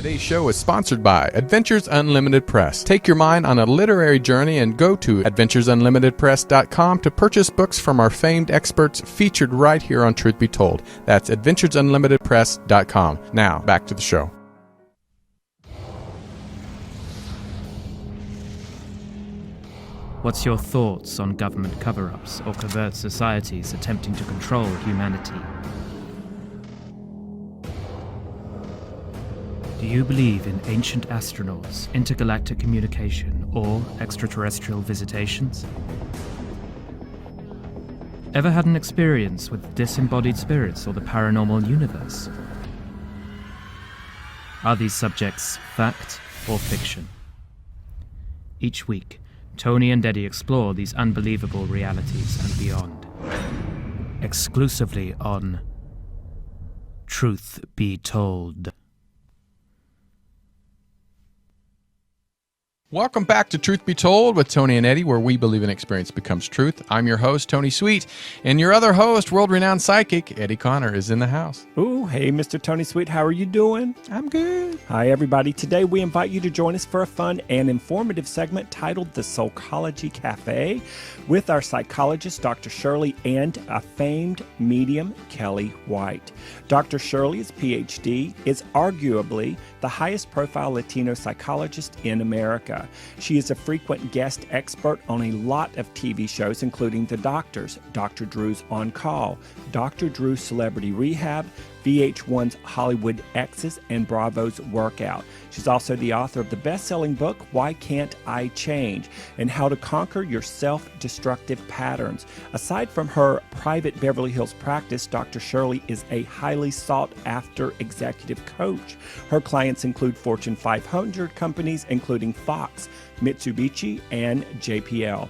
Today's show is sponsored by Adventures Unlimited Press. Take your mind on a literary journey and go to adventuresunlimitedpress.com to purchase books from our famed experts featured right here on Truth Be Told. That's adventuresunlimitedpress.com. Now, back to the show. What's your thoughts on government cover-ups or covert societies attempting to control humanity? Do you believe in ancient astronauts, intergalactic communication, or extraterrestrial visitations? Ever had an experience with disembodied spirits or the paranormal universe? Are these subjects fact or fiction? Each week, Tony and Eddie explore these unbelievable realities and beyond. Exclusively on Truth Be Told. Welcome back to Truth Be Told with Tony and Eddie, where we believe in experience becomes truth. I'm your host, Tony Sweet, and your other host, world-renowned psychic, Eddie Connor, is in the house. Ooh, hey, Mr. Tony Sweet, how are you doing? I'm good. Hi, everybody. Today, we invite you to join us for a fun and informative segment titled The Soulcology Cafe with our psychologist, Dr. Shirley, and a famed medium, Kelli White. Dr. Shirley's PhD is arguably the highest profile Latino psychologist in America. She is a frequent guest expert on a lot of TV shows, including The Doctors, Dr. Drew's On Call, Dr. Drew's Celebrity Rehab, VH1's Hollywood X's, and Bravo's Workout. She's also the author of the best-selling book, Why Can't I Change? And How to Conquer Your Self-Destructive Patterns. Aside from her private Beverly Hills practice, Dr. Shirley is a highly sought-after executive coach. Her clients include Fortune 500 companies, including Fox, Mitsubishi, and JPL.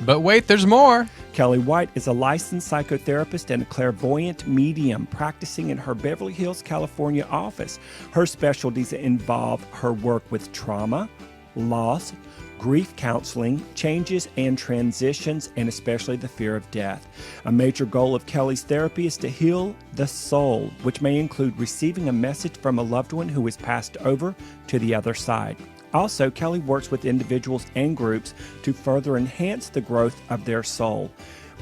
But wait, there's more. Kelli White is a licensed psychotherapist and a clairvoyant medium practicing in her Beverly Hills, California office. Her specialties involve her work with trauma, loss, grief counseling, changes and transitions, and especially the fear of death. A major goal of Kelli's therapy is to heal the soul, which may include receiving a message from a loved one who has passed over to the other side. Also, Kelli works with individuals and groups to further enhance the growth of their soul.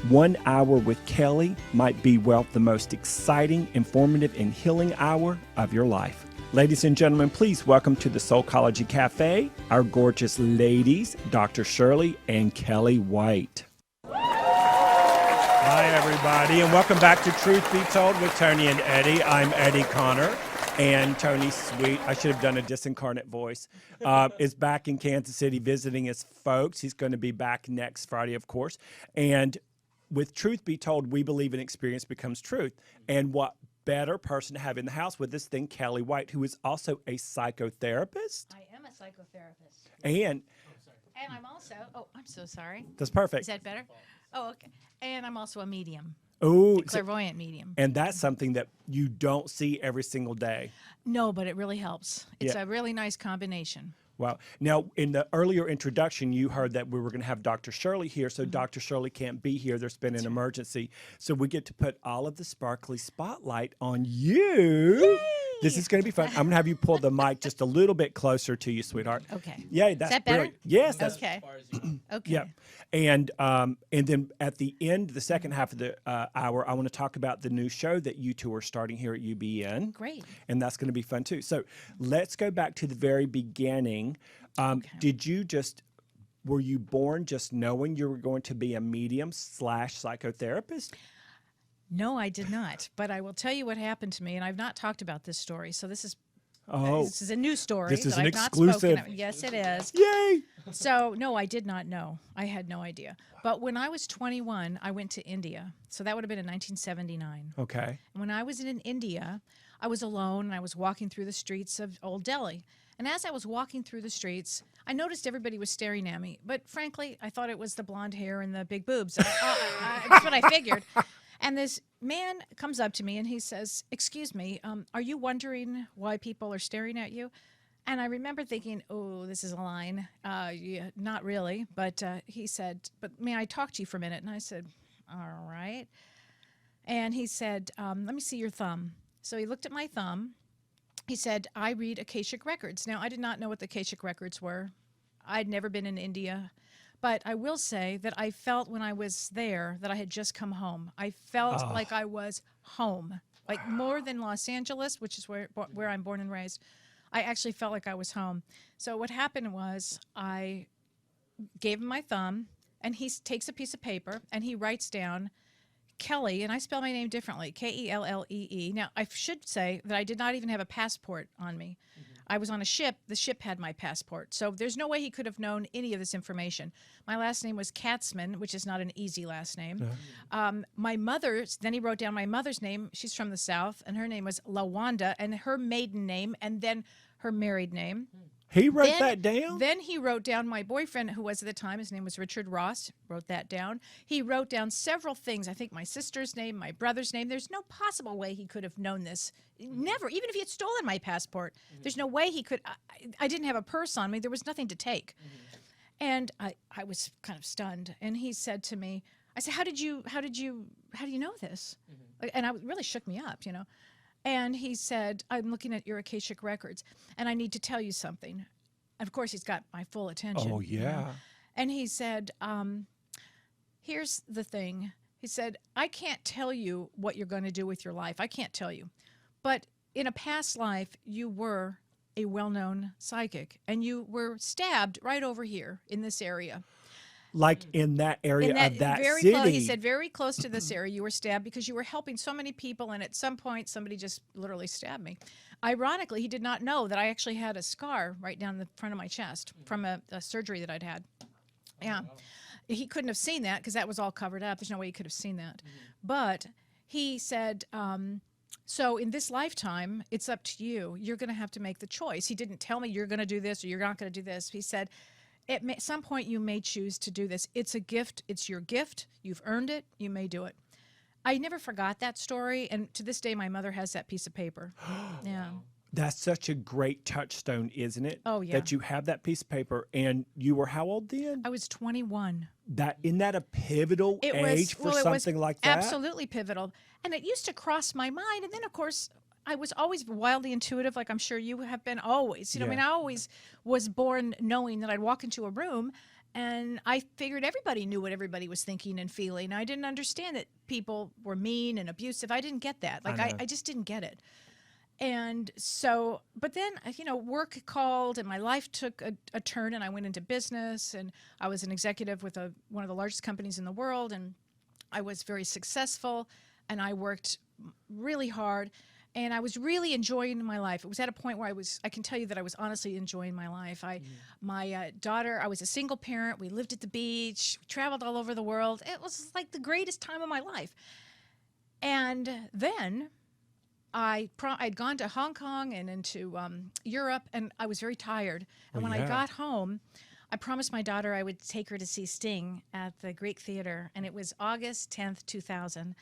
1 hour with Kelli might be, well, the most exciting, informative, and healing hour of your life. Ladies and gentlemen, please welcome to the Soulcology Cafe, our gorgeous ladies, Dr. Shirley and Kelli White. Hi, everybody, and welcome back to Truth Be Told with Tony and Eddie. I'm Eddie Connor. And Tony Sweet, I should have done a disincarnate voice, is back in Kansas City visiting his folks. He's going to be back next Friday, of course. And with Truth Be Told, we believe in experience becomes truth. And what better person to have in the house with us than Kelli White, who is also a psychotherapist? I am a psychotherapist. And I'm also, I'm so sorry. That's perfect. Is that better? Oh, okay. And I'm also a medium. Oh, clairvoyant medium. And that's something that you don't see every single day. No, but it really helps. It's a really nice combination. Wow. Now, in the earlier introduction, you heard that we were going to have Dr. Shirley here, so Dr. Shirley can't be here. There's been an emergency. So we get to put all of the sparkly spotlight on you. Yay! This is going to be fun. I'm going to have you pull the mic just a little bit closer to you, sweetheart. Okay. Yay, that's is that better? Brilliant. Yes, that's okay. Okay. Yeah. And then at the end, the second half of the hour, I want to talk about the new show that you two are starting here at UBN. Great. And that's going to be fun too. So let's go back to the very beginning. Were you born just knowing you were going to be a medium / psychotherapist? No, I did not. But I will tell you what happened to me, and I've not talked about this story. So this is a new story. This is that an I've exclusive. Not spoken of. Yes, it is. Yay! So, no, I did not know. I had no idea. But when I was 21, I went to India. So that would have been in 1979. Okay. And when I was in India, I was alone, and I was walking through the streets of Old Delhi. And as I was walking through the streets, I noticed everybody was staring at me. But frankly, I thought it was the blonde hair and the big boobs. That's what I figured. And this man comes up to me and he says, "Excuse me, are you wondering why people are staring at you?" And I remember thinking, oh, this is a line. Yeah, not really. But he said, "But may I talk to you for a minute?" And I said, "All right." And he said, "Let me see your thumb." So he looked at my thumb he said, I read Akashic Records. Now, I did not know what the Akashic Records were. I'd never been in India. But I will say that I felt when I was there that I had just come home. I felt like I was home, like more than Los Angeles, which is where I'm born and raised. I actually felt like I was home. So what happened was I gave him my thumb, and he takes a piece of paper, and he writes down Kellee, and I spell my name differently, Kellee. Now, I should say that I did not even have a passport on me. I was on a ship. The ship had my passport. So there's no way he could have known any of this information. My last name was Katzman, which is not an easy last name. My mother's, then he wrote down my mother's name. She's from the South, and her name was Lawanda, and her maiden name, and then her married name. He wrote that down? Then he wrote down my boyfriend, who was at the time, his name was Richard Ross, wrote that down. He wrote down several things. I think my sister's name, my brother's name. There's no possible way he could have known this. Never. Even if he had stolen my passport, there's no way he could. I didn't have a purse on me. There was nothing to take. And I was kind of stunned. And he said to me, I said, how do you know this? And it really shook me up, you know. And he said, I'm looking at your Akashic Records, and I need to tell you something. And of course, he's got my full attention. Oh, yeah. You know? And he said, here's the thing. He said, I can't tell you what you're going to do with your life. I can't tell you. But in a past life, you were a well-known psychic, and you were stabbed right over here in this area. Like in that area of that very city. He said very close to this area you were stabbed because you were helping so many people, and at some point somebody just literally stabbed me. Ironically, he did not know that I actually had a scar right down the front of my chest from a surgery that I'd had. Yeah. He couldn't have seen that because that was all covered up. There's no way he could have seen that. But he said, so in this lifetime, it's up to you. You're going to have to make the choice. He didn't tell me you're going to do this or you're not going to do this. He said, at some point, you may choose to do this. It's a gift. It's your gift. You've earned it. You may do it. I never forgot that story, and to this day, my mother has that piece of paper. Yeah. That's such a great touchstone, isn't it? Oh, yeah. That you have that piece of paper, and you were how old then? I was 21. Isn't that a pivotal age for something like that? Absolutely pivotal. And it used to cross my mind, and then, of course, I was always wildly intuitive, like I'm sure you have been always. You know, I mean, I always was born knowing that I'd walk into a room and I figured everybody knew what everybody was thinking and feeling. I didn't understand that people were mean and abusive. I didn't get that. Like, I just didn't get it. And so, but then, you know, work called and my life took a turn, and I went into business, and I was an executive with one of the largest companies in the world, and I was very successful, and I worked really hard. And I was really enjoying my life. It was at a point where I can tell you that I was honestly enjoying my life. My daughter, I was a single parent. We lived at the beach, traveled all over the world. It was like the greatest time of my life. And then I'd gone to Hong Kong and into Europe, and I was very tired. And when I got home, I promised my daughter I would take her to see Sting at the Greek Theater, and it was August 10th, 2000.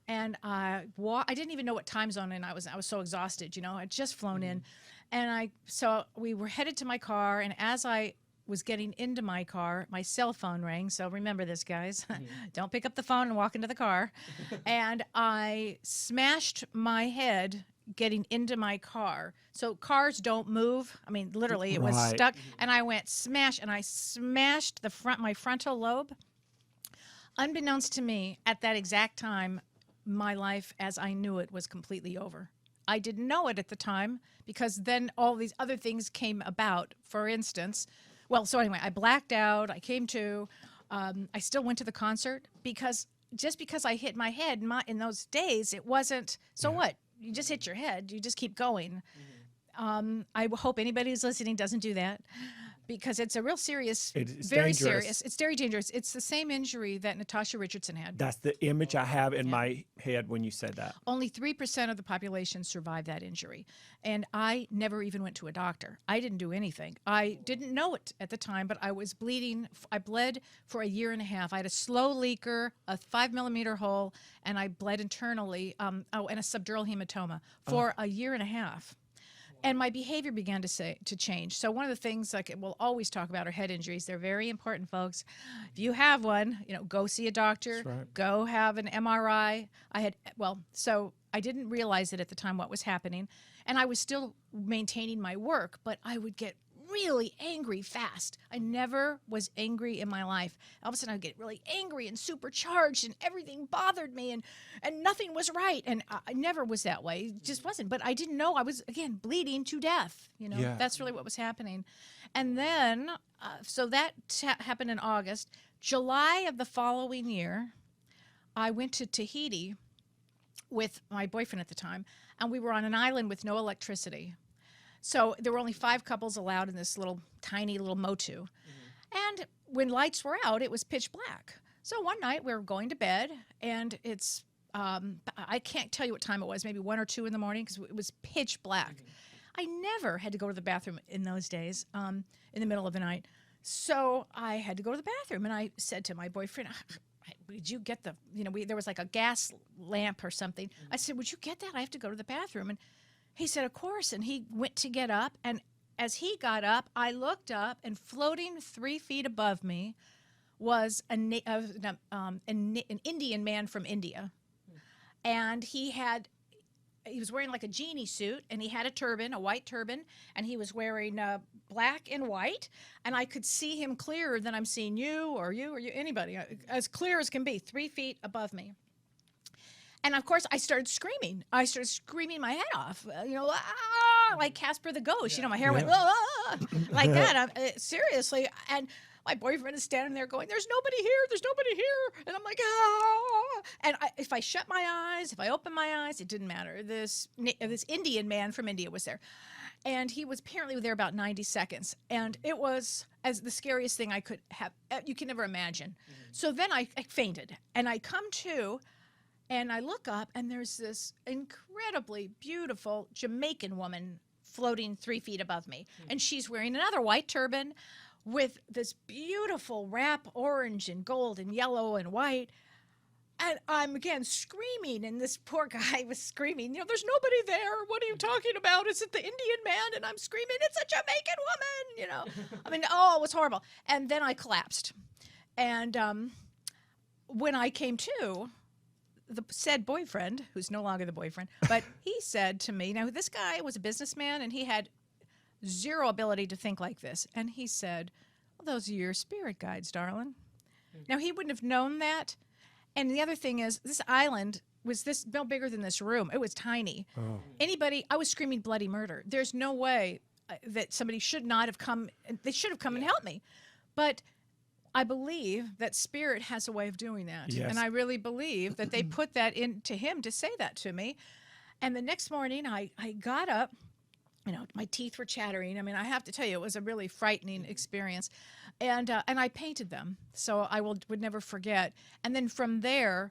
And I didn't even know what time zone, and I was so exhausted, you know. I'd just flown in, and so we were headed to my car, and as I was getting into my car, my cell phone rang. So remember this, guys. Don't pick up the phone and walk into the car. And I smashed my head getting into my car. So cars don't move. I mean, literally, it was stuck, and I went smash, and I smashed my frontal lobe. Unbeknownst to me, at that exact time, my life as I knew it was completely over. I didn't know it at the time because then all these other things came about. For instance, so anyway, I blacked out. I came to. I still went to the concert because I hit my head in those days, it wasn't. So what? You just hit your head. You just keep going. I hope anybody who's listening doesn't do that. Because it's a real serious, it's very dangerous. serious. It's very dangerous. It's the same injury that Natasha Richardson had. That's the image I have in my head when you said that. Only 3% of the population survived that injury. And I never even went to a doctor. I didn't do anything. I didn't know it at the time, but I was bleeding. I bled for a year and a half. I had a slow leaker, a 5-millimeter hole, and I bled internally, and a subdural hematoma for a year and a half. And my behavior began to change. So one of the things like we'll always talk about are head injuries. They're very important, folks. If you have one, go see a doctor. That's right. Go have an MRI. I didn't realize it at the time what was happening, and I was still maintaining my work, but I would get really angry fast. I never was angry in my life. All of a sudden, I would get really angry and supercharged, and everything bothered me, and nothing was right. And I never was that way. It just wasn't. But I didn't know I was, again, bleeding to death. Yeah. That's really what was happening. And then, so that happened in August. July of the following year, I went to Tahiti with my boyfriend at the time, and we were on an island with no electricity. So there were only 5 couples allowed in this tiny little motu. And when lights were out, it was pitch black. So one night we were going to bed, and it's, I can't tell you what time it was, maybe 1 or 2 in the morning, because it was pitch black. I never had to go to the bathroom in those days, in the middle of the night. So I had to go to the bathroom, and I said to my boyfriend, "Did you get the, there was like a gas lamp or something." I said, "Would you get that? I have to go to the bathroom." And he said, "Of course." And he went to get up. And as he got up, I looked up, and floating 3 feet above me was an Indian man from India. And he was wearing like a genie suit, and he had a turban, a white turban, and he was wearing black and white. And I could see him clearer than I'm seeing you, anybody, as clear as can be, 3 feet above me. And of course, I started screaming. I started screaming my head off, like Casper the Ghost. My hair went like that. Seriously. And my boyfriend is standing there going, "There's nobody here. There's nobody here." And I'm like, "Ah." And if I shut my eyes, if I opened my eyes, it didn't matter. This Indian man from India was there. And he was apparently there about 90 seconds. And it was the scariest thing I could have. You can never imagine. So then I fainted. And I come to, and I look up, and there's this incredibly beautiful Jamaican woman floating 3 feet above me. And she's wearing another white turban with this beautiful wrap, orange and gold and yellow and white. And I'm again screaming, and this poor guy was screaming, "There's nobody there. What are you talking about? Is it the Indian man?" And I'm screaming, "It's a Jamaican woman," I mean, it was horrible. And then I collapsed. And when I came to, the said boyfriend, who's no longer the boyfriend, but he said to me, now this guy was a businessman, and he had zero ability to think like this. And he said, "Well, those are your spirit guides, darling." Now, he wouldn't have known that. And the other thing is, this island was no bigger than this room. It was tiny. I was screaming bloody murder. There's no way that somebody should not have come. They should have come and helped me. But I believe that spirit has a way of doing that. Yes. And I really believe that they put that into him to say that to me. And the next morning, I got up. My teeth were chattering. I mean, I have to tell you, it was a really frightening experience. And I painted them, so I would never forget. And then from there,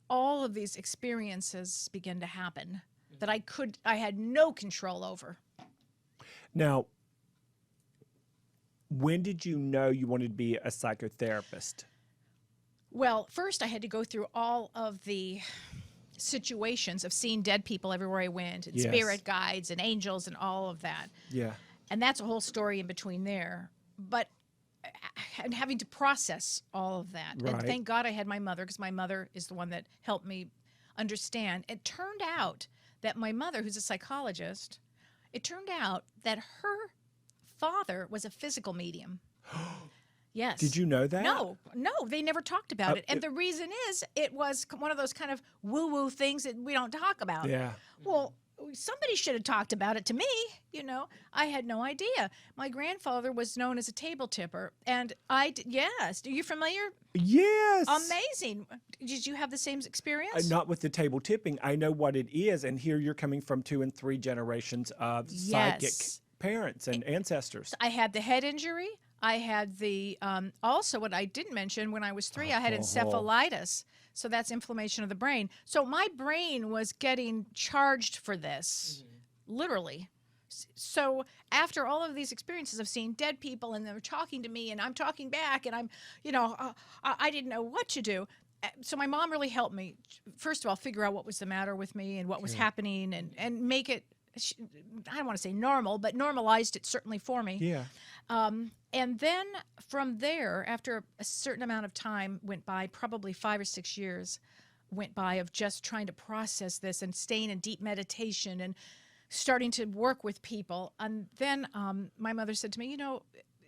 all of these experiences began to happen that I had no control over. Now, when did you know you wanted to be a psychotherapist? Well, first I had to go through all of the situations of seeing dead people everywhere I went, and Yes. spirit guides and angels and all of that. Yeah. And that's a whole story in between there. But and having to process all of that. Right. And thank God I had my mother, because my mother is the one that helped me understand. It turned out that my mother, who's a psychologist, it turned out that her father was a physical medium. Yes. Did you know that? No, they never talked about it. And the reason is it was one of those kind of woo-woo things that we don't talk about. Yeah. Well, somebody should have talked about it to me. I had no idea. My grandfather was known as a table tipper. And yes. Are you familiar? Yes. Amazing. Did you have the same experience? Not with the table tipping. I know what it is. And here you're coming from 2 and 3 generations of psychic parents and ancestors. I had the head injury. I had the, also what I didn't mention, when I was 3, I had encephalitis. So that's inflammation of the brain. So my brain was getting charged for this, literally. So after all of these experiences of seeing dead people, and they're talking to me and I'm talking back, and I'm, I didn't know what to do. So my mom really helped me, first of all, figure out what was the matter with me and what was happening, and make it, I don't want to say normal, but normalized it certainly for me. Yeah. And then from there, after a certain amount of time went by, probably 5 or 6 years, went by of just trying to process this and staying in deep meditation and starting to work with people. And then my mother said to me, you know,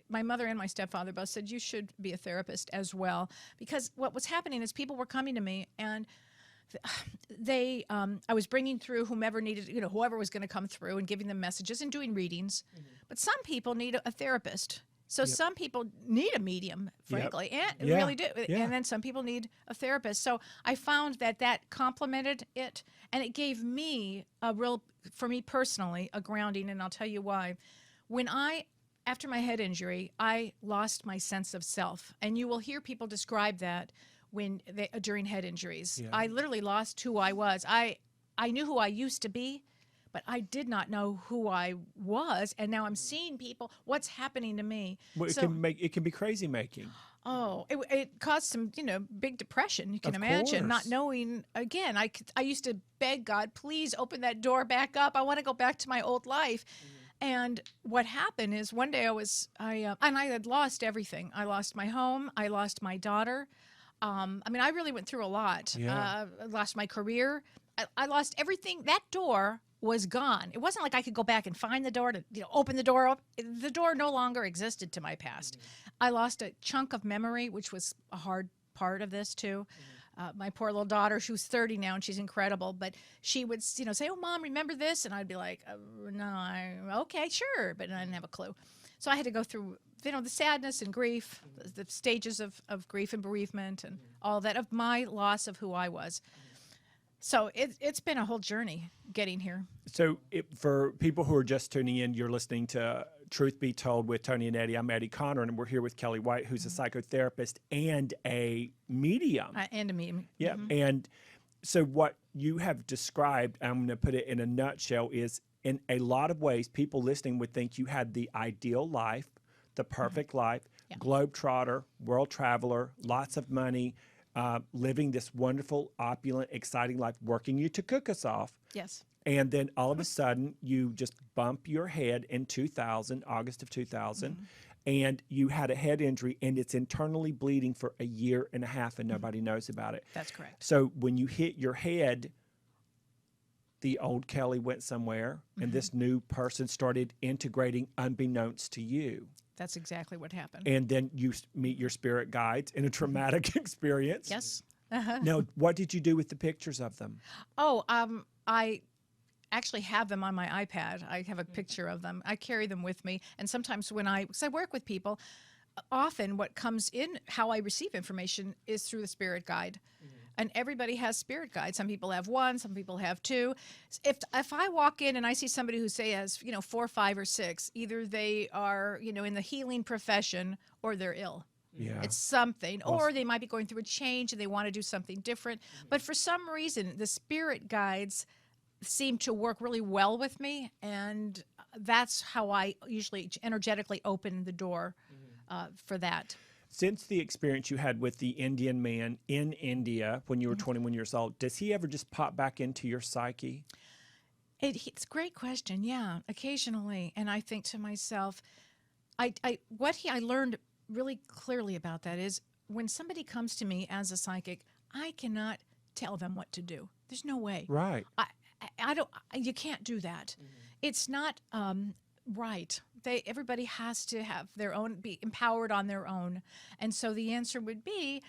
my mother and my stepfather both said, you should be a therapist as well. Because what was happening is people were coming to me and I was bringing through whomever needed, you know, whoever was going to come through and giving them messages and doing readings. But some people need a therapist. So some people need a medium, frankly, and really do. And then some people need a therapist. So I found that complemented it, and it gave me for me personally, a grounding, and I'll tell you why. After my head injury, I lost my sense of self, and you will hear people describe that during head injuries. I literally lost who I was. I knew who I used to be, but I did not know who I was, and now I'm seeing people. What's happening to me? Well, it can be crazy making. Oh, it caused some, big depression. You can imagine not knowing. Again, I used to beg God, please open that door back up. I want to go back to my old life. And what happened is one day I had lost everything. I lost my home. I lost my daughter. I really went through a lot. I lost my career. I lost everything. That door was gone. It wasn't like I could go back and find the door to open the door up. The door no longer existed to my past. I lost a chunk of memory, which was a hard part of this too. My poor little daughter, she was 30 now and she's incredible, but she would say, "Oh, Mom, remember this?" And I'd be like, "No, okay, sure," but I didn't have a clue. So I had to go through the sadness and grief, the stages of grief and bereavement and all that, of my loss of who I was. So it's been a whole journey getting here. So for people who are just tuning in, you're listening to Truth Be Told with Tony and Eddie. I'm Eddie Connor, and we're here with Kelli White, who's a psychotherapist and a medium. And a medium. Yeah. And so what you have described, I'm going to put it in a nutshell, is in a lot of ways, people listening would think you had the ideal life, the perfect life, globetrotter, world traveler, lots of money, living this wonderful, opulent, exciting life, working you to cook us off. Yes. And then all of a sudden, you just bump your head in August of 2000, and you had a head injury, and it's internally bleeding for a year and a half, and nobody knows about it. That's correct. So when you hit your head, the old Kelly went somewhere, and this new person started integrating unbeknownst to you. That's exactly what happened. And then you meet your spirit guides in a traumatic experience. Yes. Now, what did you do with the pictures of them? Oh, I actually have them on my iPad. I have a picture of them. I carry them with me. And sometimes because I work with people, often what comes in, how I receive information is through the spirit guide. And everybody has spirit guides. Some people have one, some people have two. If I walk in and I see somebody who has 4, 5, or 6, either they are in the healing profession or they're ill. Yeah. It's something, or they might be going through a change and they want to do something different. But for some reason, the spirit guides seem to work really well with me, and that's how I usually energetically open the door for that. Since the experience you had with the Indian man in India when you were 21 years old, does he ever just pop back into your psyche? It's a great question. Yeah, occasionally. And I think to myself, I learned really clearly about that is when somebody comes to me as a psychic, I cannot tell them what to do. There's no way. Right. You can't do that. It's not right. Everybody has to have their own, be empowered on their own. And so the answer would be,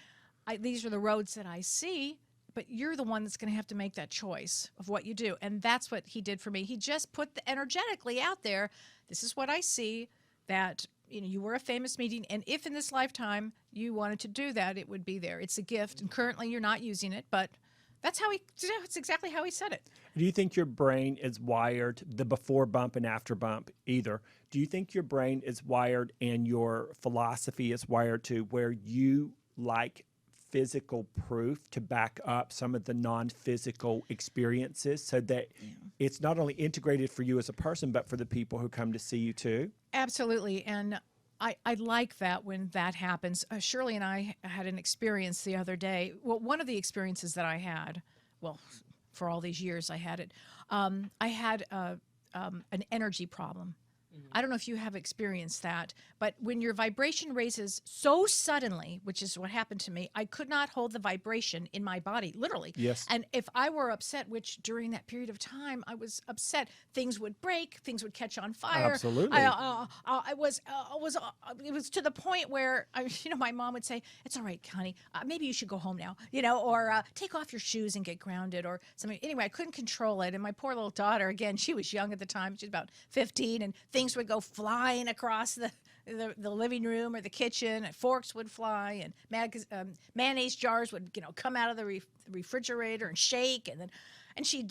these are the roads that I see, but you're the one that's going to have to make that choice of what you do. And that's what he did for me. He just put energetically out there, this is what I see, that you were a famous medium, and if in this lifetime you wanted to do that, it would be there. It's a gift, and currently you're not using it, but that's exactly how he said it. Do you think your brain is wired, the before bump and after bump either? Do you think your brain is wired and your philosophy is wired to where you like physical proof to back up some of the non-physical experiences so that it's not only integrated for you as a person, but for the people who come to see you too? Absolutely. And I like that when that happens. Shirley and I had an experience the other day. Well, one of the experiences that I had, for all these years I had it, I had an energy problem. I don't know if you have experienced that, but when your vibration raises so suddenly, which is what happened to me, I could not hold the vibration in my body, literally. Yes. And if I were upset, which during that period of time I was upset, things would break, things would catch on fire. Absolutely. It was to the point where my mom would say, "It's all right, honey. Maybe you should go home now," or take off your shoes and get grounded or something. Anyway, I couldn't control it, and my poor little daughter, again, she was young at the time. She was about 15, and things would go flying across the living room or the kitchen, and forks would fly, and mayonnaise jars would come out of the refrigerator and shake, and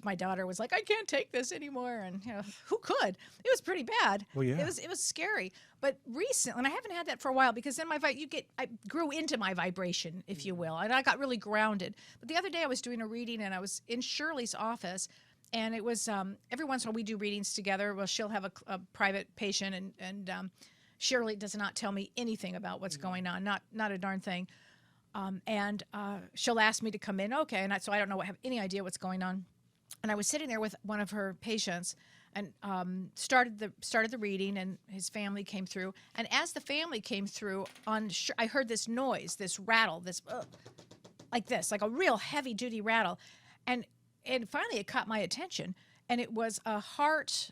my daughter was like, "I can't take this anymore," and who could? It was pretty bad. Well, yeah. It was scary. But recently, and I haven't had that for a while, because then I grew into my vibration, if you will, and I got really grounded. But the other day I was doing a reading, and I was in Shirley's office. And it was every once in a while we do readings together. Well, she'll have a private patient, and Shirley does not tell me anything about what's going on, not a darn thing. And she'll ask me to come in, okay, and so I don't have any idea what's going on. And I was sitting there with one of her patients, and started the reading, and his family came through. And as the family came through, I heard this noise, this rattle, this like this, like a real heavy duty rattle, and finally it caught my attention, and it was a heart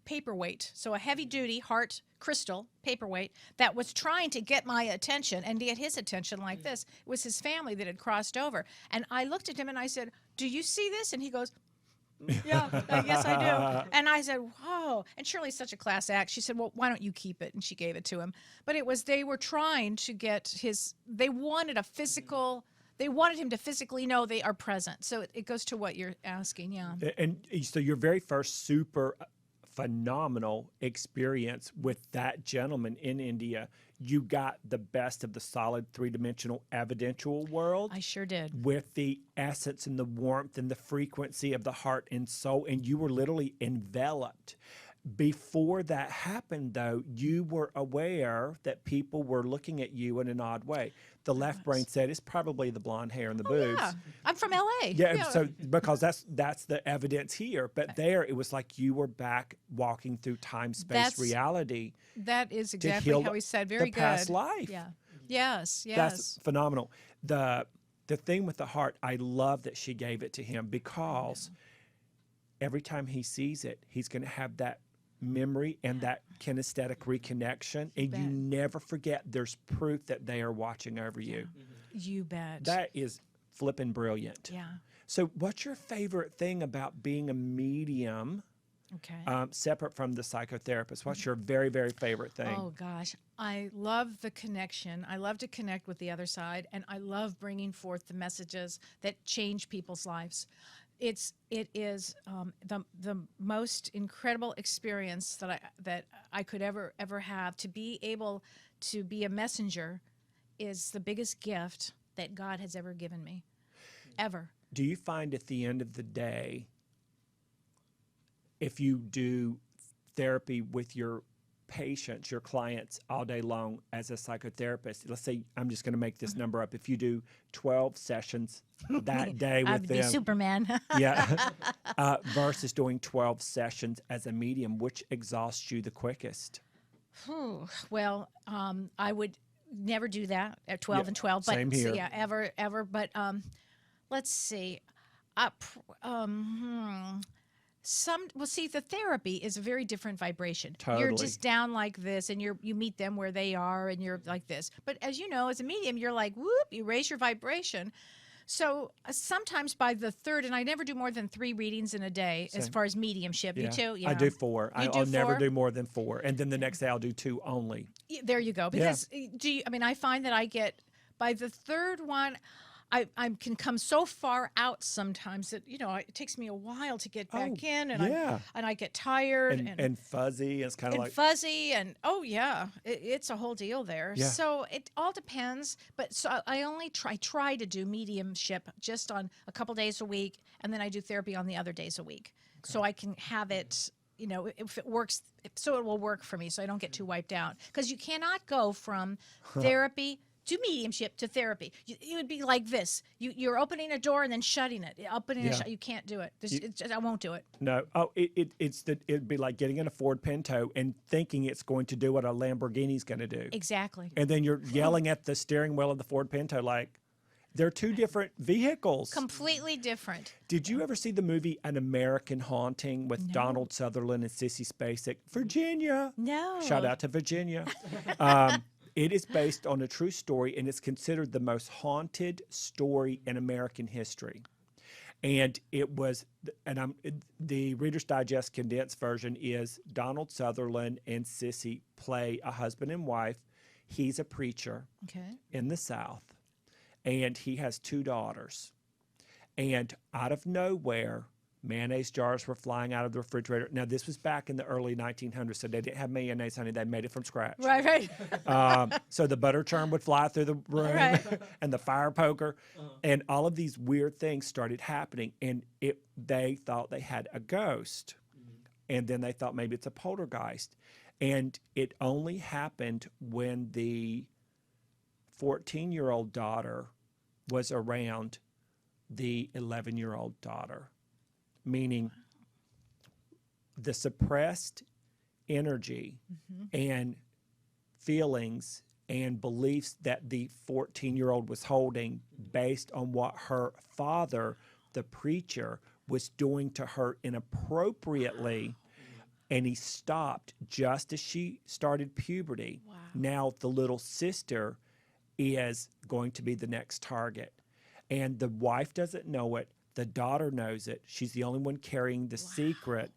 paperweight, so a heavy-duty heart crystal paperweight that was trying to get my attention and to get his attention like this. It was his family that had crossed over. And I looked at him and I said, "Do you see this?" And he goes, "Yeah, yes, I do." And I said, "Whoa." And Shirley's such a class act. She said, "Well, why don't you keep it?" And she gave it to him. But they were trying to get they wanted a physical... They wanted him to physically know they are present. So it goes to what you're asking, yeah. And so your very first super phenomenal experience with that gentleman in India, you got the best of the solid three-dimensional evidential world. I sure did. With the essence and the warmth and the frequency of the heart and soul, and you were literally enveloped. Before that happened, though, you were aware that people were looking at you in an odd way. The left brain said it's probably the blonde hair and the boobs. Yeah, I'm from LA. Yeah, so because that's the evidence here. But there, it was like you were back walking through time, space, reality. That is exactly how he said. Very good. Past life. Yeah. Yes. That's phenomenal. The thing with the heart, I love that she gave it to him, because every time he sees it, he's going to have that memory and that kinesthetic reconnection, and you never forget there's proof that they are watching over you. You bet. That is flippin' brilliant. Yeah. So what's your favorite thing about being a medium, separate from the psychotherapist? What's your very, very favorite thing? Oh, gosh. I love the connection. I love to connect with the other side, and I love bringing forth the messages that change people's lives. It is the most incredible experience that I could ever have. To be able to be a messenger is the biggest gift that God has ever given me, ever. Do you find at the end of the day, if you do therapy with your patients, your clients all day long as a psychotherapist, let's say, I'm just going to make this number up, if you do 12 sessions that day with them, I'd be Superman. versus doing 12 sessions as a medium, which exhausts you the quickest? Well, I would never do that at 12 and 12, but same here. Yeah, ever. But let's see. The therapy is a very different vibration. Totally. You're just down like this, and you meet them where they are, and you're like this. But as you know, as a medium, you're like, whoop, you raise your vibration. So sometimes by the third, and I never do more than 3 readings in a day as far as mediumship. Yeah. You too? Yeah. I do 4. I'll never 4? do more than 4. And then the next day I'll do 2 only. There you go. Because I find that I get, by the third one, I can come so far out sometimes that it takes me a while to get back in, and I get tired and fuzzy. It's kind of like fuzzy, and it's a whole deal there. Yeah. So it all depends. But so I only try to do mediumship just on a couple days a week, and then I do therapy on the other days a week, so I can have it. If it works, so it will work for me, so I don't get too wiped out. Because you cannot go from therapy to mediumship to therapy. It would be like this. You're opening a door and then shutting it. Opening and shut. You can't do it. I won't do it. No. Oh, it'd be like getting in a Ford Pinto and thinking it's going to do what a Lamborghini's going to do. Exactly. And then you're yelling at the steering wheel of the Ford Pinto like, they're two different vehicles. Completely different. Did you ever see the movie An American Haunting with Donald Sutherland and Sissy Spacek? Virginia. No. Shout out to Virginia. It is based on a true story, and it's considered the most haunted story in American history. And it was, the Reader's Digest condensed version is Donald Sutherland and Sissy play a husband and wife. He's a preacher in the South. And he has 2 daughters. And out of nowhere, mayonnaise jars were flying out of the refrigerator. Now, this was back in the early 1900s, so they didn't have mayonnaise, honey. They made it from scratch. Right. So the butter churn would fly through the room and the fire poker. And all of these weird things started happening. And they thought they had a ghost. And then they thought maybe it's a poltergeist. And it only happened when the 14-year-old daughter was around the 11-year-old daughter, meaning the suppressed energy and feelings and beliefs that the 14-year-old was holding based on what her father, the preacher, was doing to her inappropriately. And he stopped just as she started puberty. Wow. Now the little sister is going to be the next target. And the wife doesn't know it. The daughter knows it. She's the only one carrying the secret.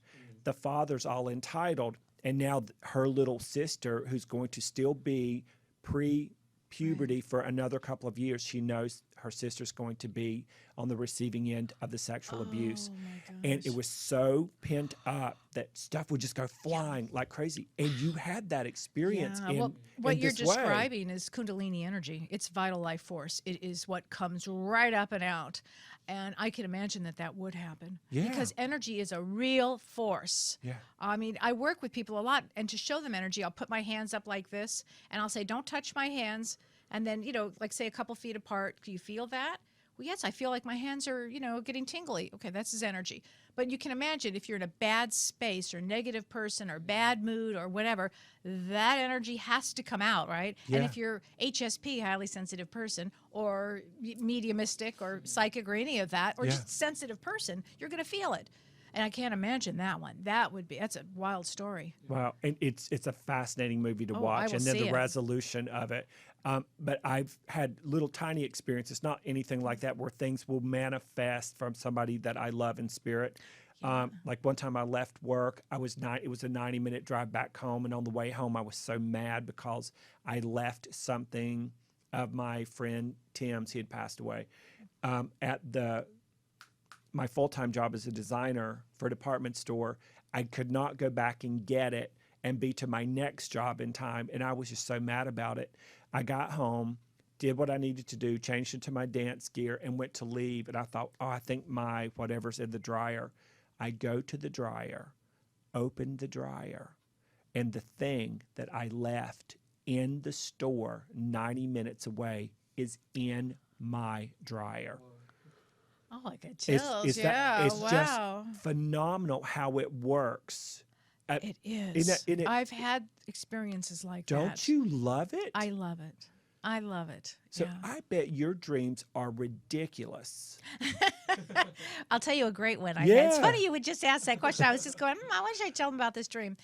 The father's all entitled. And now her little sister, who's going to still be pre-puberty for another couple of years, she knows her sister's going to be on the receiving end of the sexual abuse. And it was so pent up that stuff would just go flying like crazy. And you had that experience what you're describing is Kundalini energy. It's vital life force. It is what comes right up and out. And I can imagine that would happen. Yeah. Because energy is a real force. Yeah. I mean, I work with people a lot, and to show them energy, I'll put my hands up like this, and I'll say, don't touch my hands. And then, like say a couple feet apart, do you feel that? Well, yes, I feel like my hands are, getting tingly. Okay, that's his energy. But you can imagine if you're in a bad space or negative person or bad mood or whatever, that energy has to come out, right? Yeah. And if you're HSP, highly sensitive person, or mediumistic or psychic or any of that, or just sensitive person, you're going to feel it. And I can't imagine that one. That's a wild story. Wow. And it's a fascinating movie to watch. And then the resolution of it. But I've had little tiny experiences, not anything like that, where things will manifest from somebody that I love in spirit. Yeah. Like one time I left work, it was a 90-minute drive back home. And on the way home, I was so mad because I left something of my friend Tim's. He had passed away at my full-time job as a designer for a department store. I could not go back and get it and be to my next job in time. And I was just so mad about it. I got home, did what I needed to do, changed into my dance gear, and went to leave. And I thought, I think my whatever's in the dryer. I go to the dryer, open the dryer, and the thing that I left in the store 90 minutes away is in my dryer. Oh, I get chills. It's just phenomenal how it works. It is. I've had experiences like that. Don't you love it? I love it. I love it. So I bet your dreams are ridiculous. I'll tell you a great one. It's funny you would just ask that question. I was just going, why should I tell them about this dream?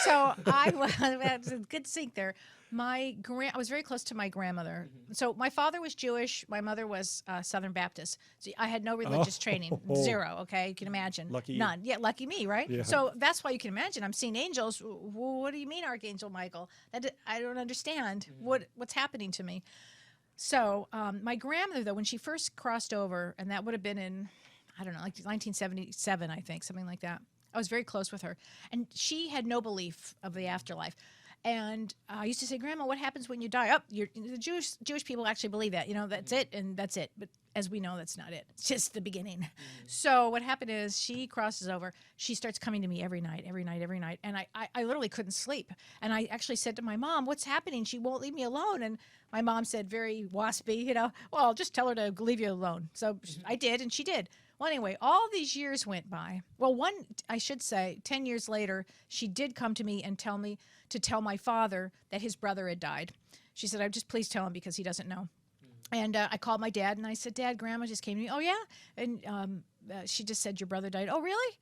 So that's a good sync there. I was very close to my grandmother. So my father was Jewish. My mother was Southern Baptist. So I had no religious training. Zero, okay? You can imagine. Lucky None. You. Yeah, lucky me, right? Yeah. So that's why you can imagine. I'm seeing angels. What do you mean, Archangel Michael? I don't understand what's happening to me. So my grandmother, though, when she first crossed over, and that would have been in, I don't know, like 1977, I think, something like that. I was very close with her. And she had no belief of the afterlife. And I used to say, Grandma, what happens when you die? The Jewish people actually believe that. That's it, and that's it. as we know, that's not it. It's just the beginning. So what happened is she crosses over. She starts coming to me every night. And I literally couldn't sleep. And I actually said to my mom, what's happening? She won't leave me alone. And my mom said, very waspy, well, just tell her to leave you alone. So I did, and she did. Well, anyway, all these years went by. Well, I should say, 10 years later, she did come to me and tell me to tell my father that his brother had died. She said, just please tell him because he doesn't know. And I called my dad, and I said, Dad, Grandma just came to me. Oh, yeah? And she just said, your brother died. Oh, really?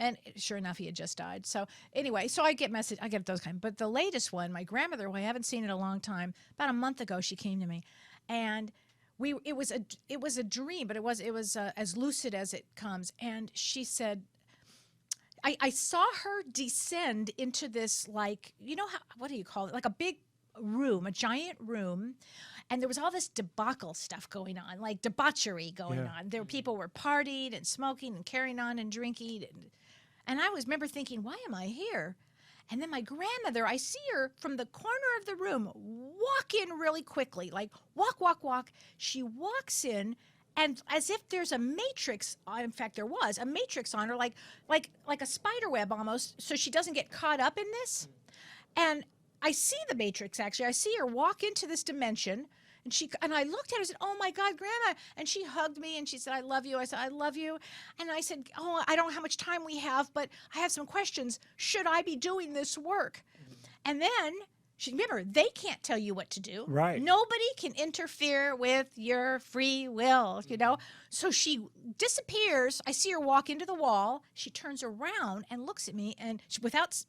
And sure enough, he had just died. So anyway, I get those kind. But the latest one, my grandmother, who I haven't seen in a long time, about a month ago, she came to me. And it was a dream, but it was as lucid as it comes. And she said, I saw her descend into this, like, what do you call it? Like a big room, a giant room. And there was all this debacle stuff going on, like debauchery going on. People were partying and smoking and carrying on and drinking. And I remember thinking, why am I here? And then my grandmother, I see her from the corner of the room walk in really quickly, like walk. She walks in, and as if there's a matrix, in fact, there was a matrix on her, like a spider web almost, so she doesn't get caught up in this. And I see the matrix, actually. I see her walk into this dimension, and I looked at her and said, oh, my God, Grandma. And she hugged me, and she said, I love you. I said, I love you. And I said, oh, I don't know how much time we have, but I have some questions. Should I be doing this work? And then, remember, they can't tell you what to do. Right. Nobody can interfere with your free will, So she disappears. I see her walk into the wall. She turns around and looks at me, and without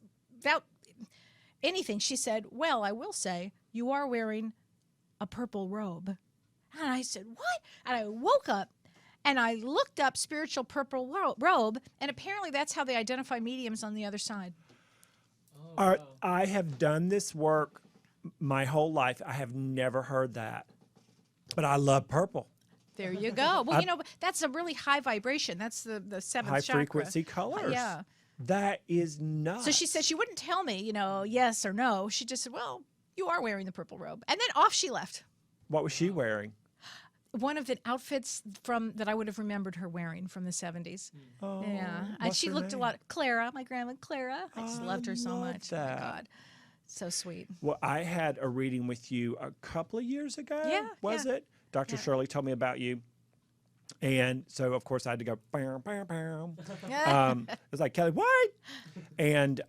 anything, she said, well, I will say, you are wearing a purple robe. And I said, what? And I woke up and I looked up spiritual purple robe, and apparently that's how they identify mediums on the other side. I have done this work my whole life. I have never heard that. But I love purple. There you go. Well, that's a really high vibration. That's the seventh chakra. High frequency colors. Yeah. That is nuts. So she said she wouldn't tell me, yes or no. She just said, well, you are wearing the purple robe. And then off she left. What was she wearing? One of the outfits that I would have remembered her wearing from the 70s. Oh, yeah. And what's she her looked name? a lot. Clara, my grandma Clara. I just loved her so love much. that. Oh, my God. So sweet. Well, I had a reading with you a couple of years ago. Yeah, Was yeah. it? Dr. Yeah. Shirley told me about you. And so, of course, I had to go, bam, bam, bam. It was like, Kelli White. And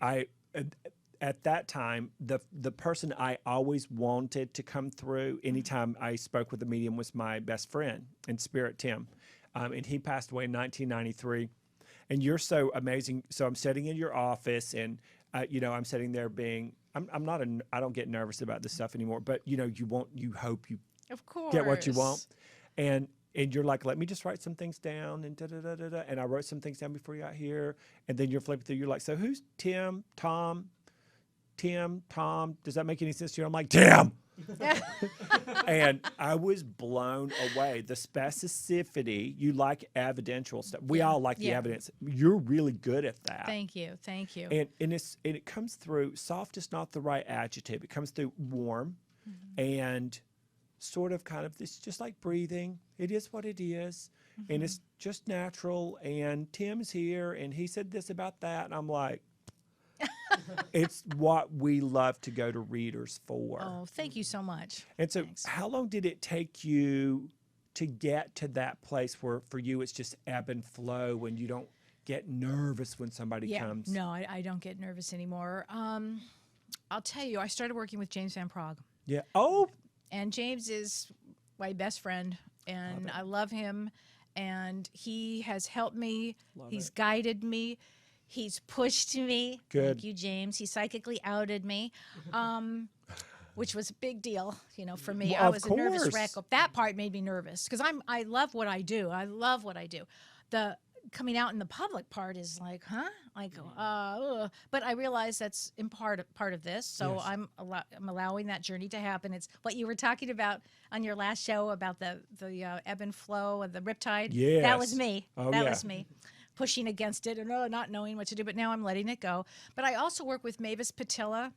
at that time, the person I always wanted to come through anytime I spoke with a medium was my best friend in spirit, Tim. And he passed away in 1993. And you're so amazing. So I'm sitting in your office, and, I'm sitting there I don't get nervous about this stuff anymore, but, you hope you Of course. get what you want. And you're like, let me just write some things down, and da-da-da-da-da. And I wrote some things down before you got here. And then you're flipping through. You're like, so who's Tim, Tom? Does that make any sense to you? I'm like, Tim! And I was blown away. The specificity, you like evidential stuff. We all like the evidence. You're really good at that. Thank you. And it comes through, soft is not the right adjective. It comes through warm and sort of kind of, it's just like breathing. It is what it is. And it's just natural. And Tim's here, and he said this about that. And I'm like, it's what we love to go to readers for. Oh, thank you so much. And so Thanks. how long did it take you to get to that place where for you it's just ebb and flow when you don't get nervous when somebody comes? No, I don't get nervous anymore. I'll tell you, I started working with James Van Praagh. Yeah. Oh. And James is my best friend, and I love him, and he has helped me. He's guided me. He's pushed me. Good. Thank you, James. He psychically outed me, which was a big deal, for me. Well, I of was a nervous course. wreck. That part made me nervous because I love what I do. The coming out in the public part is like, huh? But I realize that's in part of this. So Yes. I'm allowing that journey to happen. It's what you were talking about on your last show about the ebb and flow of the riptide. Yes. That was me. Oh, that yeah. was me. Pushing against it and not knowing what to do, but now I'm letting it go. But I also work with Mavis Patilla,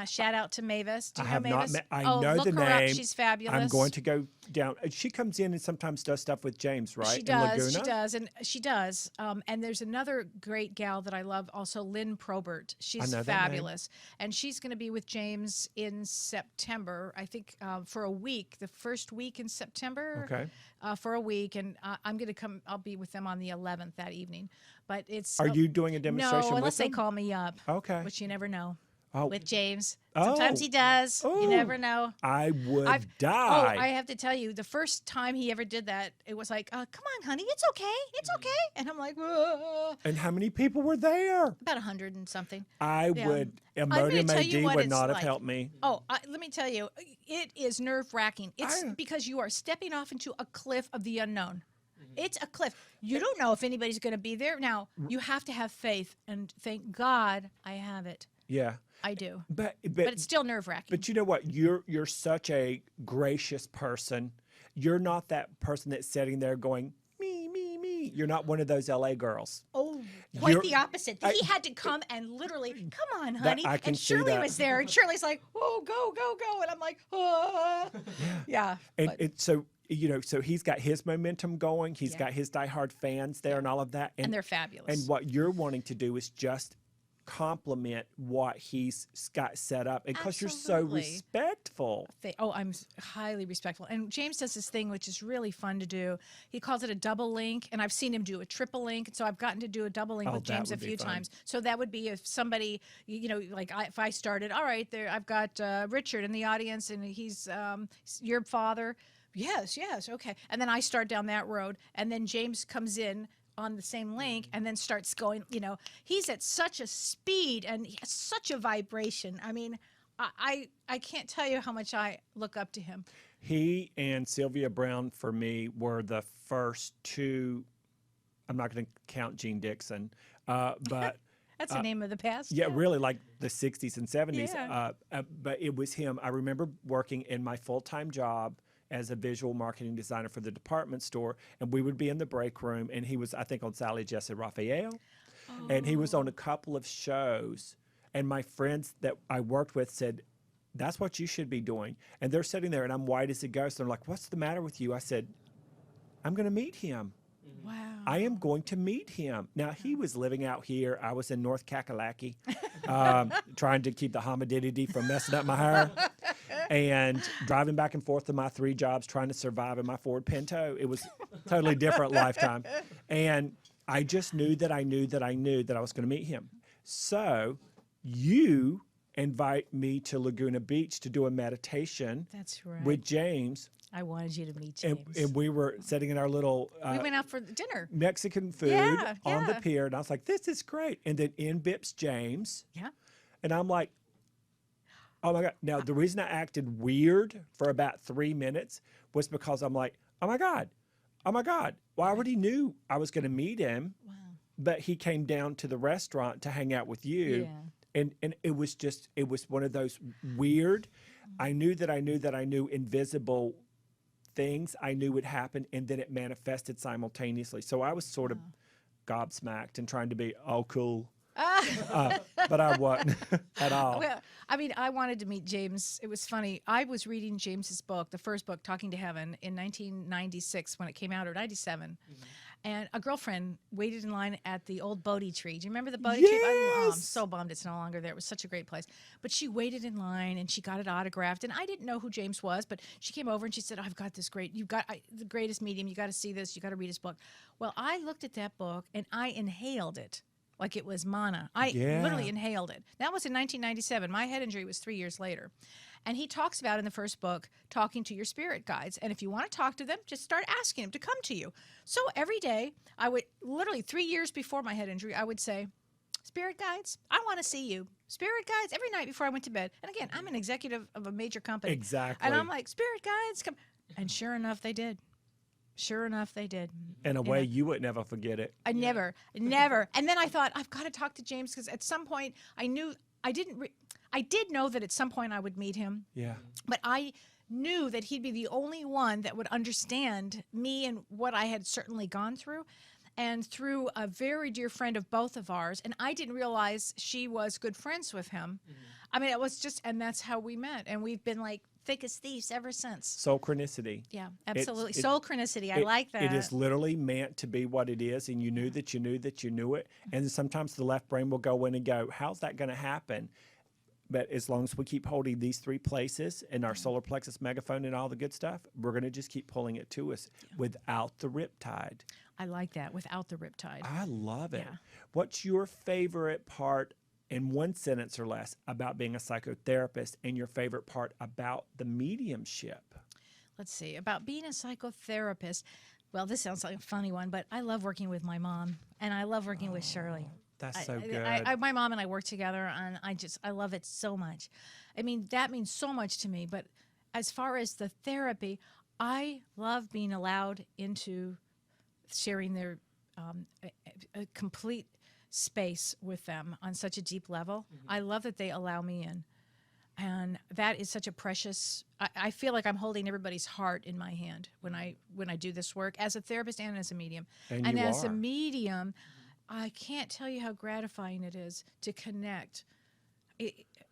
Shout out to Mavis. Do you I know have not Mavis? met. I oh, know look the her name. Up. She's fabulous. I'm going to go down. She comes in and sometimes does stuff with James, right? She in does. Laguna? She does, and she does. And there's another great gal that I love, also Lynn Probert. She's know that name. fabulous, and she's going to be with James in September. I think for a week, the first week in September. Okay. For a week, and I'm going to come. I'll be with them on the 11th that evening. But it's Are you doing a demonstration no, with unless they them? call me up. Okay. Which you never know. Oh. With James, Oh. sometimes he does. Oh. You never know. I would Oh, die. I have to tell you, the first time he ever did that, it was like, come on, honey, it's okay, it's okay. And I'm like, "Whoa." And how many people were there? About 100 and something. I Yeah. would. I'm gonna Imodium tell you AD what would it's not have like. helped me. Oh, let me tell you, it is nerve wracking. It's because you are stepping off into a cliff of the unknown. It's a cliff. You don't know if anybody's going to be there. Now, you have to have faith, and thank God I have it. Yeah. I do. But But it's still nerve wracking. But you know what? You're such a gracious person. You're not that person that's sitting there going, me, me, me. You're not one of those LA girls. Oh, quite You're- the opposite. He had to come and literally, come on, That- honey. I can And see Shirley that. was there, and Shirley's like, oh, go, go, go. And I'm like, ah. Yeah. And but- it's so so he's got his momentum going. He's Yeah. got his diehard fans there and all of that. and they're fabulous. And what you're wanting to do is just compliment what he's got set up, because you're so Absolutely. respectful. I'm highly respectful. And James does this thing which is really fun to do. He calls it a double link, and I've seen him do a triple link. So I've gotten to do a double link Oh, with that James a would be few fun. times. So that would be if somebody, like if I started, all right, there I've got Richard in the audience, and he's your father. Yes, okay. And then I start down that road, and then James comes in on the same link and then starts going, he's at such a speed and he has such a vibration. I mean, I can't tell you how much I look up to him. He and Sylvia Brown, for me, were the first two. I'm not going to count Gene Dixon, but That's the name of the past. yeah, really like the 60s and 70s. Yeah. But it was him. I remember working in my full-time job as a visual marketing designer for the department store, and we would be in the break room, and he was, I think, on Sally Jesse Raphael, and he was on a couple of shows, and my friends that I worked with said, that's what you should be doing. And they're sitting there, and I'm white as a ghost. They're like, what's the matter with you? I said, I'm going to meet him. Wow. I am going to meet him. Now, he was living out here. I was in North Kakalaki, trying to keep the humidity from messing up my hair, and driving back and forth to my 3 jobs, trying to survive in my Ford Pinto. It was a totally different lifetime. And I just knew that I knew that I knew that I was going to meet him. So you invite me to Laguna Beach to do a meditation That's right. with James. I wanted you to meet James. And we were sitting in our little we went out for dinner. Mexican food Yeah, on the yeah. pier, and I was like, this is great. And then in bips James, Yeah. and I'm like, oh my God. Now, the reason I acted weird for about 3 minutes was because I'm like, oh my God. Well, I already knew I was going to meet him, Wow. but he came down to the restaurant to hang out with you. Yeah. And it was one of those weird, I knew that I knew invisible things I knew would happen, and then it manifested simultaneously. So I was sort of gobsmacked and trying to be all cool, but I wasn't at all. Well, I mean, I wanted to meet James. It was funny. I was reading James's book, the first book, Talking to Heaven, in 1996 when it came out, or 97. And a girlfriend waited in line at the old Bodhi tree. Do you remember the Bodhi tree? I'm Yes! so bummed it's no longer there. It was such a great place. But she waited in line and she got it autographed. And I didn't know who James was, but she came over and she said, I've got this great, the greatest medium. You got to see this. You got to read his book. Well, I looked at that book and I inhaled it like it was manna. I Yeah. literally inhaled it. That was in 1997. My head injury was 3 years later. And he talks about in the first book, talking to your spirit guides. And if you want to talk to them, just start asking them to come to you. So every day, I would literally 3 years before my head injury, I would say, Spirit guides, I want to see you. Spirit guides, every night before I went to bed. And again, I'm an executive of a major company. Exactly. And I'm like, Spirit guides, come. And sure enough, they did. Sure enough, they did. In a way, you would never forget it. I never. And then I thought, I've got to talk to James because at some point I knew I did know that at some point I would meet him, Yeah. but I knew that he'd be the only one that would understand me and what I had certainly gone through. and through a very dear friend of both of ours, and I didn't realize she was good friends with him. I mean, it was just, and that's how we met, and we've been like thick as thieves ever since. Soul chronicity. Yeah, absolutely. Soul chronicity. I like that. It is literally meant to be what it is, and you knew that you knew that you knew it. And sometimes the left brain will go in and go, how's that going to happen? But as long as we keep holding these three places and our solar plexus, megaphone, and all the good stuff, we're going to just keep pulling it to us without the riptide. I like that, without the riptide. I love it. Yeah. What's your favorite part, in one sentence or less, about being a psychotherapist, and your favorite part about the mediumship? Let's see, about being a psychotherapist. Well, this sounds like a funny one, but I love working with my mom, and I love working with Shirley. That's so good. My mom and I work together, and I love it so much. I mean, that means so much to me. But as far as the therapy, I love being allowed into sharing their a complete space with them on such a deep level. I love that they allow me in. And that is such a precious, I feel like I'm holding everybody's heart in my hand when I do this work as a therapist and as a medium. And as a medium, I can't tell you how gratifying it is to connect.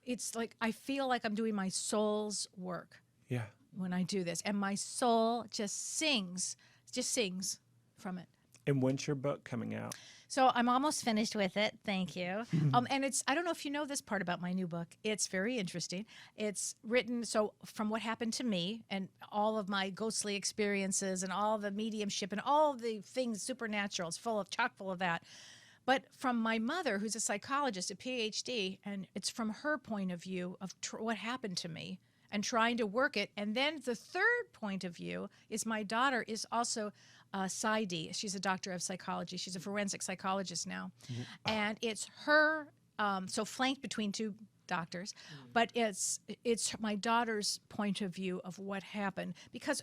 It's like I feel like I'm doing my soul's work Yeah. when I do this. And my soul just sings from it. And when's your book coming out? So I'm almost finished with it. Thank you. And I don't know if you know this part about my new book. It's very interesting. It's written from what happened to me and all of my ghostly experiences and all the mediumship and all the things supernatural. It's chock full of that. But from my mother, who's a psychologist, a PhD, and it's from her point of view of what happened to me and trying to work it. And then the third point of view is my daughter is also PsyD. She's a doctor of psychology. She's a forensic psychologist now. And it's her, so flanked between two doctors, but it's my daughter's point of view of what happened.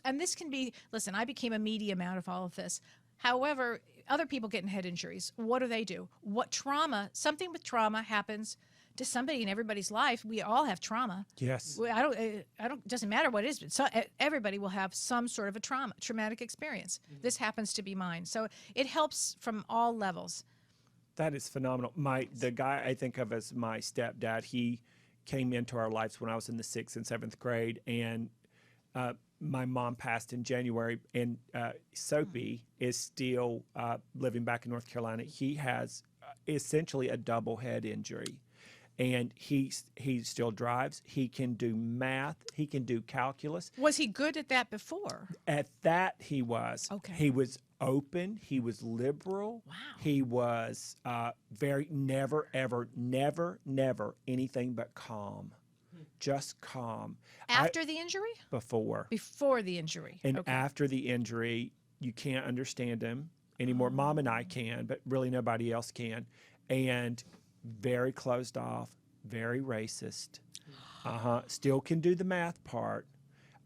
And this can be, listen, I became a medium out of all of this. However, other people getting head injuries, what do? Something with trauma happens to somebody in everybody's life. We all have trauma. Yes. Doesn't matter what it is, but everybody will have some sort of a traumatic experience. This happens to be mine. So it helps from all levels. That is phenomenal. The guy I think of as my stepdad, he came into our lives when I was in the 6th and 7th grade, and my mom passed in January, and Soapy is still living back in North Carolina. He has essentially a double head injury. And he still drives. He can do math. He can do calculus. Was he good at that before? At that, he was. Okay. He was open. He was liberal. Wow. He was very never, ever, never anything but calm. Just calm. After the injury? Before. Before the injury. And okay. after the injury, you can't understand him anymore. Mom and I can, but really nobody else can. And very closed off, very racist. Still can do the math part,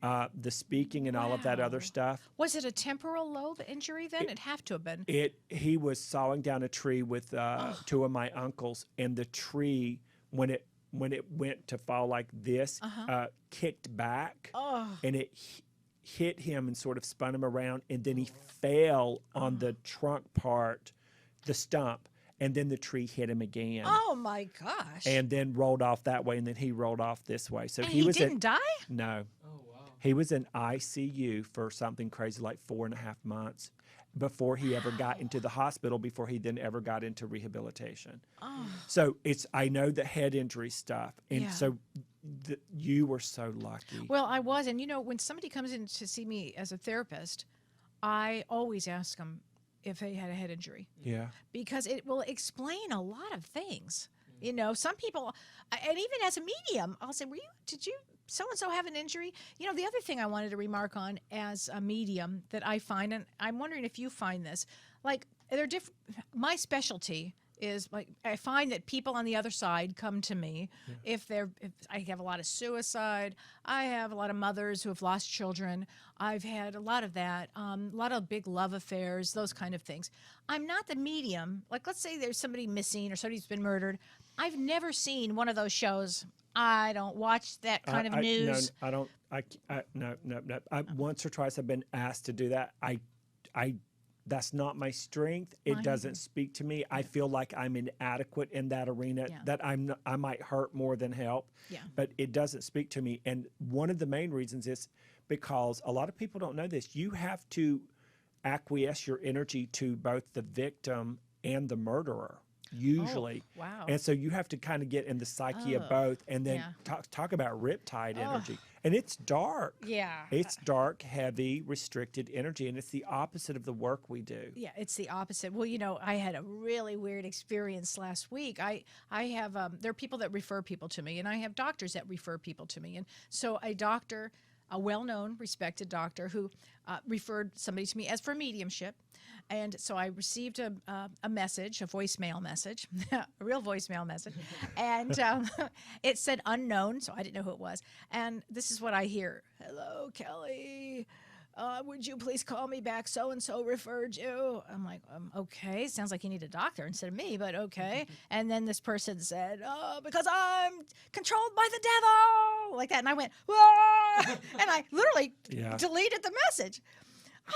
the speaking and all of that other stuff. Was it a temporal lobe injury then? It'd have to have been. He was sawing down a tree with two of my uncles, and the tree, when it went to fall like this, kicked back, and it hit him and sort of spun him around, and then he fell on the trunk part, the stump. And then the tree hit him again. Oh my gosh! And then rolled off that way, and then he rolled off this way. So and he didn't die? No. Oh, wow. He was in ICU for something crazy like 4.5 months before he ever got into the hospital. Before he then ever got into rehabilitation. Oh. So I know the head injury stuff, and Yeah. so you were so lucky. Well, I was, and when somebody comes in to see me as a therapist, I always ask them if they had a head injury. Yeah. Because it will explain a lot of things. Some people, and even as a medium, I'll say, did you so-and-so have an injury? The other thing I wanted to remark on as a medium that I find, and I'm wondering if you find this, like they're different. My specialty is like I find that people on the other side come to me if I have a lot of suicide. I have a lot of mothers who have lost children. I've had a lot of that, a lot of big love affairs, those kind of things. I'm not the medium. Like let's say there's somebody missing or somebody's been murdered. I've never seen one of those shows. I don't watch that kind of news. No, I don't. No. Once or twice I've been asked to do that. I That's not my strength. It Mine doesn't either. speak to me. I feel like I'm inadequate in that arena, Yeah. that I might hurt more than help. Yeah. But it doesn't speak to me. And one of the main reasons is because a lot of people don't know this. You have to acquiesce your energy to both the victim and the murderer, usually. Oh, wow. And so you have to kind of get in the psyche of Oh, both, and then yeah. talk about riptide energy. And it's dark. Yeah. It's dark, heavy, restricted energy, and it's the opposite of the work we do. Yeah, it's the opposite. Well, I had a really weird experience last week. I have there are people that refer people to me, and I have doctors that refer people to me. And so a doctor, a well-known, respected doctor, who referred somebody to me as for mediumship. And so I received a message, a voicemail message, a real voicemail message, and it said unknown, so I didn't know who it was. And this is what I hear: "Hello, Kelly. Would you please call me back? So and so referred you." I'm like, okay. Sounds like you need a doctor instead of me, but okay. And then this person said, "Oh, because I'm controlled by the devil," like that. And I went, "Whoa!" And I literally Yeah. deleted the message.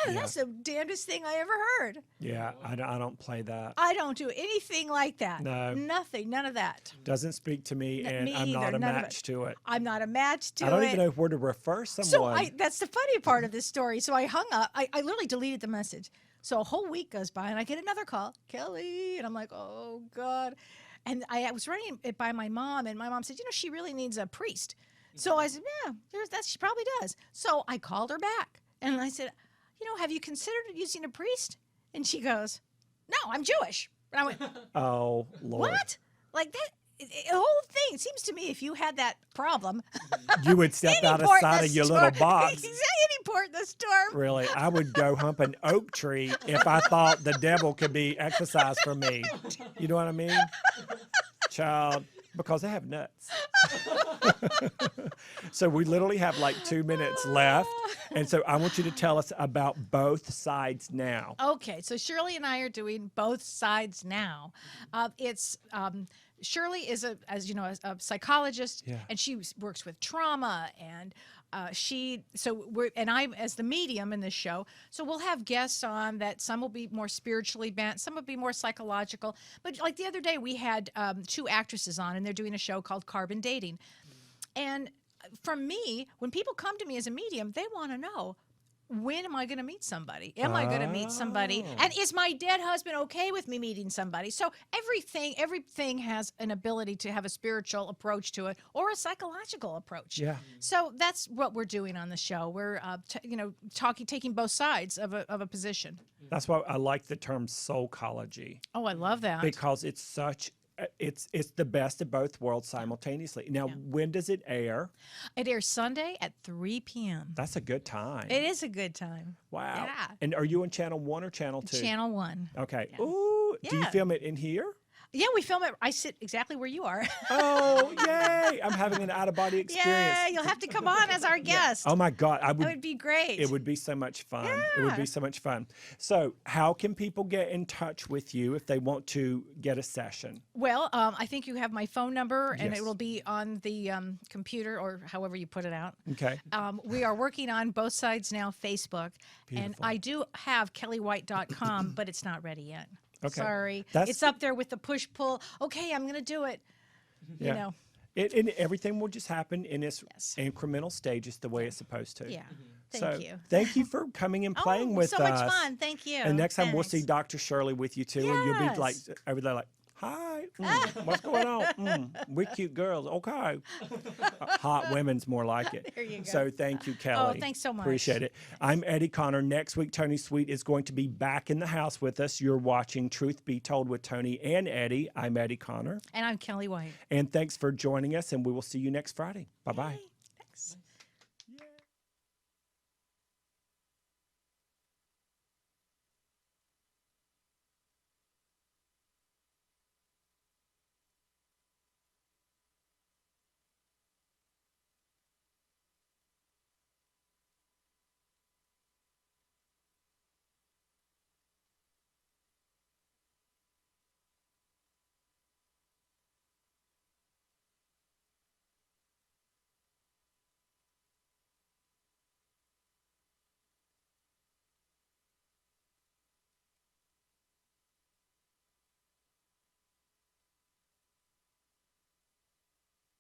Oh, that's the damnedest thing I ever heard. Yeah, I don't play that. I don't do anything like that. No. Nothing, none of that. Doesn't speak to me, and me I'm not either, a none of match to it. I'm not a match to I don't it. even know where to refer So someone. that's the funny part of this story. So I hung up. I literally deleted the message. So a whole week goes by, and I get another call, Kelly, and I'm like, oh God. And I was running it by my mom, and my mom said, she really needs a priest. So I said, yeah, she probably does. So I called her back, and I said, have you considered using a priest? And she goes, no, I'm Jewish. And I went, Oh, Lord. what? Like that, the whole thing. It seems to me if you had that problem, You would step any out port in outside the of your storm- little box. Any port in the storm. Really, I would go hump an oak tree if I thought the devil could be exorcised from me. You know what I mean? Child, because they have nuts. So we literally have like 2 minutes left. And so I want you to tell us about both sides now. Okay, so Shirley and I are doing both sides now. Shirley is a psychologist, Yeah. and she works with trauma, and I'm as the medium in this show. So we'll have guests on that. Some will be more spiritually bent, some will be more psychological. But like the other day, we had 2 actresses on, and they're doing a show called Carbon Dating. And for me, when people come to me as a medium, they want to know, when am I going to meet somebody? Am I going to meet somebody? And is my dead husband okay with me meeting somebody? So everything has an ability to have a spiritual approach to it or a psychological approach. Yeah. So that's what we're doing on the show. We're taking both sides of a position. That's why I like the term soulcology, Oh, I love that. because it's the best of both worlds simultaneously. Now, when does it air? It airs Sunday at 3 p.m. That's a good time. It is a good time. Wow. Yeah. And are you on channel 1 or channel 2? Channel 1. Okay. Yeah. Ooh, do you Yeah. film it in here? Yeah, we film it. I sit exactly where you are. Oh, yay! I'm having an out-of-body experience. Yeah, you'll have to come on as our guest. Oh my God, That would be great. It would be so much fun. It would be Yeah. so much fun. So, how can people get in touch with you if they want to get a session? Well, I think you have my phone number, and Yes. it will be on the computer or however you put it out. Okay. We are working on both sides now, Facebook, and Beautiful. I do have kellywhite.com, but it's not ready yet. Okay. Sorry. That's- It's up there with the push-pull. Okay, I'm going to do it. Yeah. You know. And everything will just happen in its Yes. incremental stages the way it's supposed to. Yeah. So, Thank you. Thank you for coming and playing with so us. much fun. Thank you. And next time we'll see Thanks. Dr. Shirley with you too, and you'll be like Yes. over there like, "Hi, what's going on? We cute girls, okay." Hot women's more like it. There you go. So thank you, Kelly. Oh, thanks so much. Appreciate it. I'm Eddie Connor. Next week, Tony Sweet is going to be back in the house with us. You're watching Truth Be Told with Tony and Eddie. I'm Eddie Connor, And I'm Kelli White. and thanks for joining us. And we will see you next Friday. Bye bye. Bye.